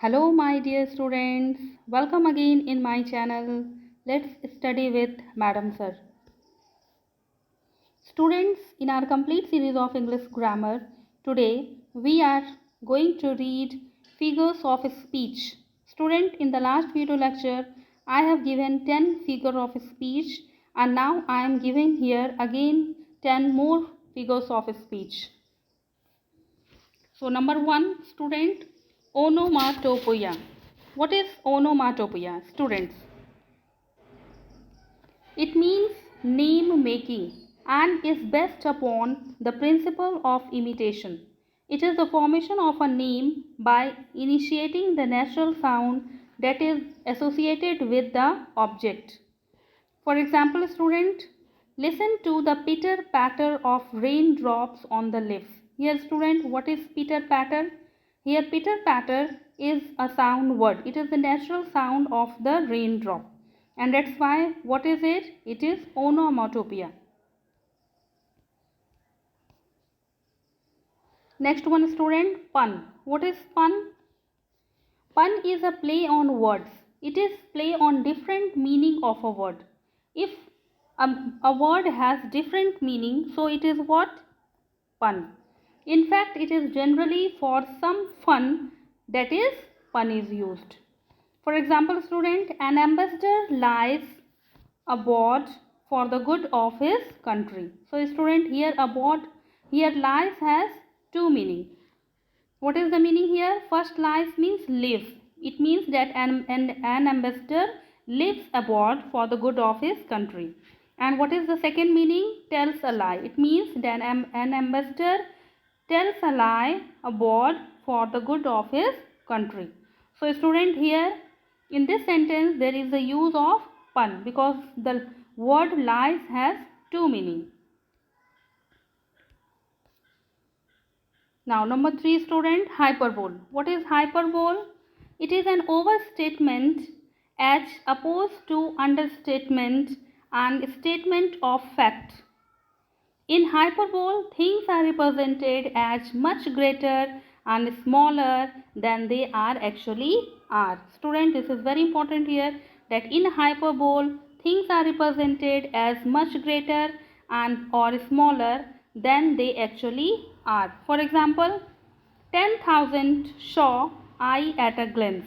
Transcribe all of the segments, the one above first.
Hello, my dear students. Welcome again in my channel. Let's study with Madam Sir. Students, in our complete series of English grammar, today we are going to read figures of speech. Student, in the last video lecture, I have given 10 figures of speech and now I am giving here again 10 more figures of speech. So number 1, student, onomatopoeia. What is onomatopoeia, students? It means name making and is based upon the principle of imitation. It is the formation of a name by initiating the natural sound that is associated with the object. For example, student, listen to the pitter patter of raindrops on the leaves. Here, student, what is pitter patter? Here, pitter patter is a sound word. It is the natural sound of the raindrop. And that's why, what is it? It is onomatopoeia. Next one, student, pun. What is pun? Pun is a play on words. It is play on different meaning of a word. If a word has different meaning, so it is what? Pun. In fact, it is generally for some fun, that is pun is used. For example, student, an ambassador lies abroad for the good of his country. So student, here abroad, here lies has two meaning. What is the meaning here? First, lies means live. It means that an ambassador lives abroad for the good of his country. And what is the second meaning? Tells a lie. It means that an ambassador tells a lie abroad for the good of his country. So student, here in this sentence there is the use of pun because the word lies has two meaning. Now number 3, student, hyperbole. What is hyperbole? It is an overstatement as opposed to understatement and statement of fact. In hyperbole, things are represented as much greater and smaller than they are actually are. Student, this is very important here that in hyperbole, things are represented as much greater and or smaller than they actually are. For example, 10,000 saw I at a glance.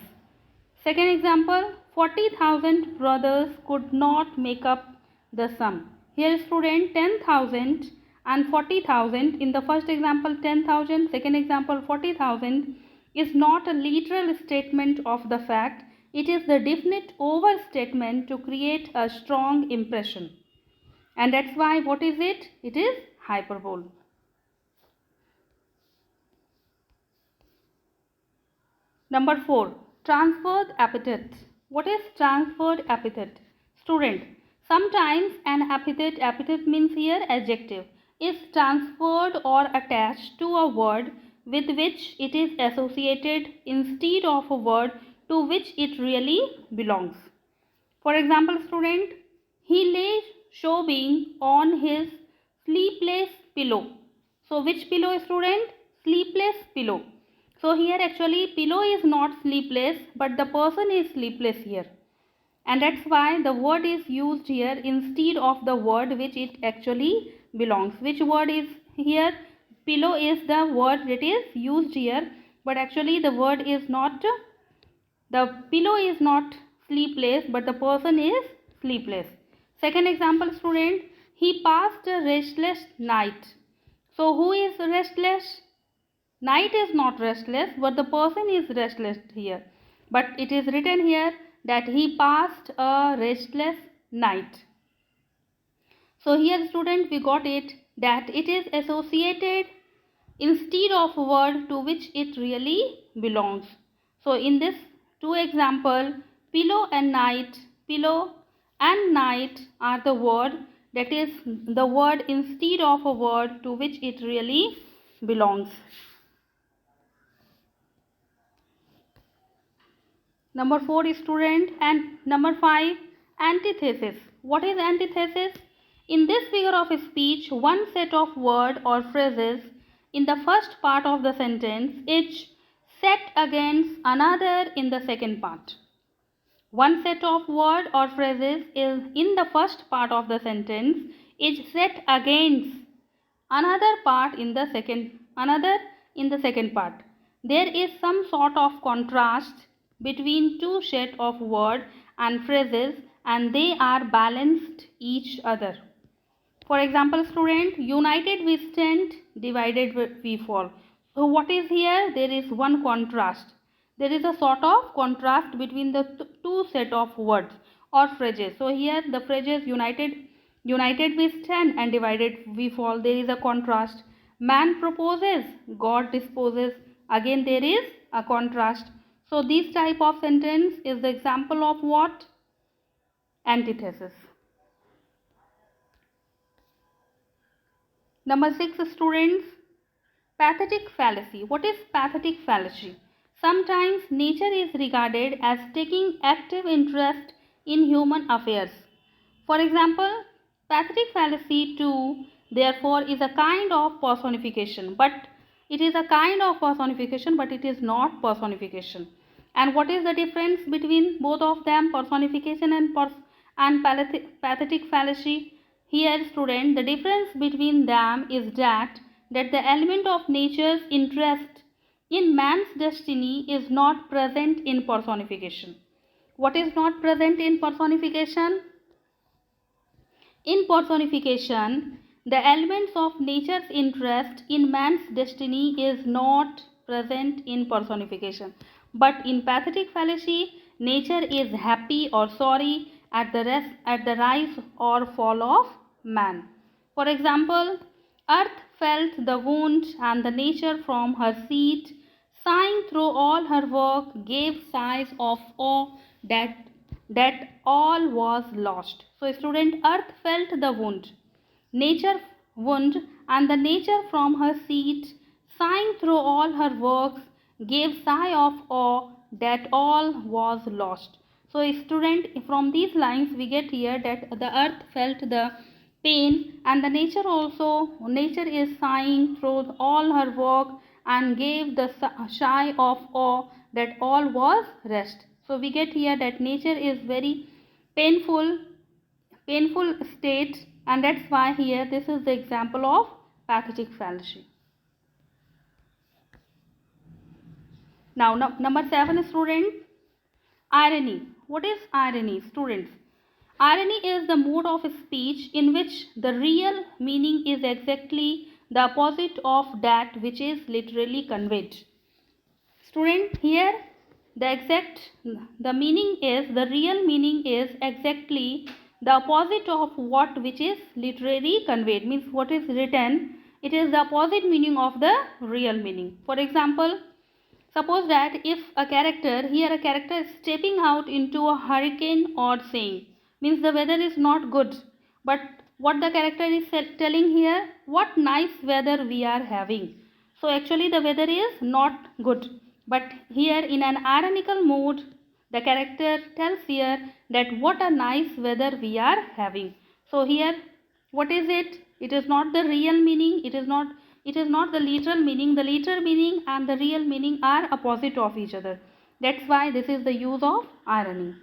Second example, 40,000 brothers could not make up the sum. Here student, 10,000 and 40,000. In the first example 10,000, second example 40,000 is not a literal statement of the fact. It is the definite overstatement to create a strong impression. And that's why, what is it? It is hyperbole. Number 4, transferred epithet. What is transferred epithet? Student, sometimes an epithet means here adjective, is transferred or attached to a word with which it is associated instead of a word to which it really belongs. For example, student, he lay sobbing on his sleepless pillow. So which pillow, student? Sleepless pillow. So here actually pillow is not sleepless, but the person is sleepless here. And that's why the word is used here instead of the word which it actually belongs. Which word is here? Pillow is the word that is used here, but actually the word is not, the pillow is not sleepless, but the person is sleepless. Second example, student, he passed a restless night. So who is restless? Night is not restless, but the person is restless here. But it is written here that he passed a restless night. So here student, we got it that it is associated instead of a word to which it really belongs. So in this two example, pillow and night are the word, that is the word instead of a word to which it really belongs. Number 4 is student, and number 5, antithesis. What is antithesis? In this figure of speech, one set of word or phrases in the first part of the sentence is set against another in the second part. One set of word or phrases is in the first part of the sentence is set against another part in the second part. There is some sort of contrast between two set of word and phrases and they are balanced each other. For example, student, united we stand, divided we fall. So what is here? There is one contrast. There is a sort of contrast between the two set of words or phrases. So here the phrases united we stand and divided we fall. There is a contrast. Man proposes, God disposes. Again there is a contrast. So this type of sentence is the example of what? Antithesis. Number 6, students, pathetic fallacy. What is pathetic fallacy? Sometimes nature is regarded as taking active interest in human affairs. For example, pathetic fallacy too, therefore, is a kind of personification, but it is not personification. And what is the difference between both of them, personification and pathetic fallacy? Here, student, the difference between them is that the element of nature's interest in man's destiny is not present in personification. What is not present in personification? In personification, the elements of nature's interest in man's destiny is not present in personification. But in pathetic fallacy, nature is happy or sorry at the rise or fall of man. For example, earth felt the wound and the nature from her seat, sighing through all her work, gave sighs of awe that all was lost. So student, earth felt the wound and the nature from her seat, sighing through all her works, gave sigh of awe that all was lost. So student, from these lines we get here that the earth felt the pain and the nature is sighing through all her work and gave the sigh of awe that all was rest. So we get here that nature is very painful state, and that's why here this is the example of pathetic fallacy. Now number 7, student, irony. What is irony, students? Irony is the mode of speech in which the real meaning is exactly the opposite of that which is literally conveyed. Student, here the real meaning is exactly the opposite of what which is literally conveyed. Means what is written, it is the opposite meaning of the real meaning. For example, suppose that if a character is stepping out into a hurricane or saying, means the weather is not good, but what the character is telling here, what nice weather we are having. So actually the weather is not good, but here in an ironical mood the character tells here that what a nice weather we are having. So here what is it? It is not the real meaning, it is not the literal meaning. The literal meaning and the real meaning are opposite of each other. That's why this is the use of irony.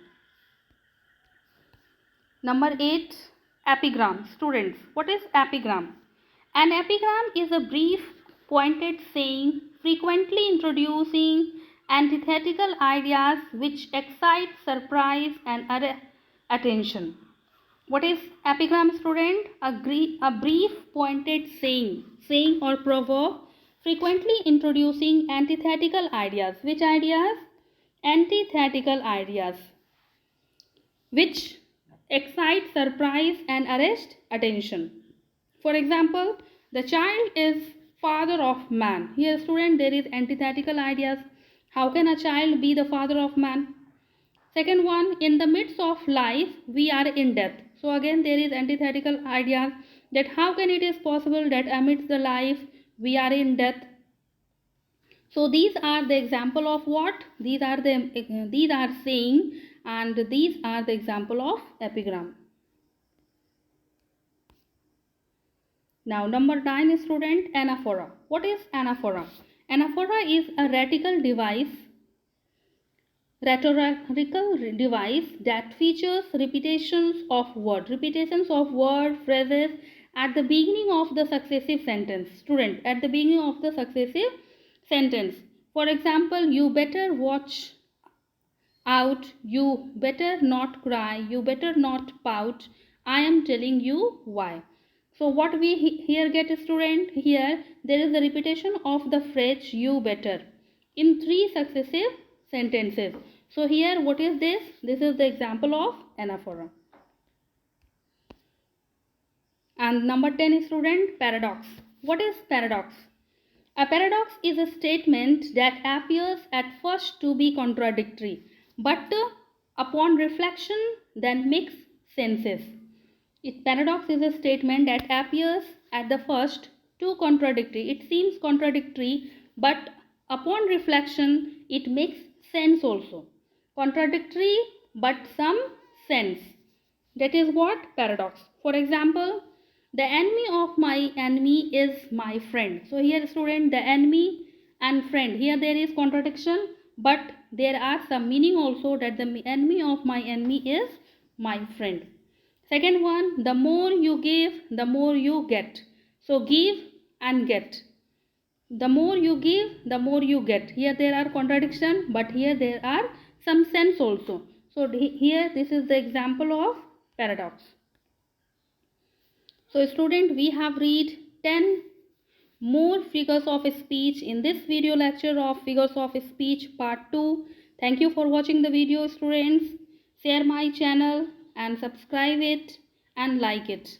Number 8, epigram. Students, what is epigram? An epigram is a brief pointed saying frequently introducing antithetical ideas which excite surprise and attention. What is epigram, student? A brief pointed saying or proverb frequently introducing antithetical ideas. Which ideas? Antithetical ideas which excite surprise and arrest attention. For example, the child is father of man. Here student, there is antithetical ideas. How can a child be the father of man? Second one, in the midst of life we are in death. So again there is antithetical ideas that how can it is possible that amidst the life we are in death. So these are the example of what? These are saying, and these are the example of epigram. Now number 9, student, anaphora. What is anaphora? Anaphora is a rhetorical device that features repetitions of word phrases at the beginning of the successive sentence. Student, at the beginning of the successive sentence. For example, you better watch out, you better not cry, you better not pout, I am telling you why. So what we here get, student, here there is a repetition of the phrase you better in 3 successive sentences. So here what is this? This is the example of anaphora. And number 10 is, student, paradox. What is paradox? A paradox is a statement that appears at first to be contradictory, but upon reflection then makes senses. Paradox is a statement that appears at the first too contradictory. It seems contradictory, but upon reflection it makes sense also. Contradictory but some sense. That is what paradox. For example, the enemy of my enemy is my friend. So here, student, the enemy and friend. Here there is contradiction, but there are some meaning also, that the enemy of my enemy is my friend. Second one, the more you give, the more you get. So give and get. The more you give, the more you get. Here there are contradiction, but here there are some sense also. So here this is the example of paradox. So student, we have read 10 more figures of speech in this video lecture of figures of speech part 2. Thank you for watching the video, students. Share my channel and subscribe it and like it.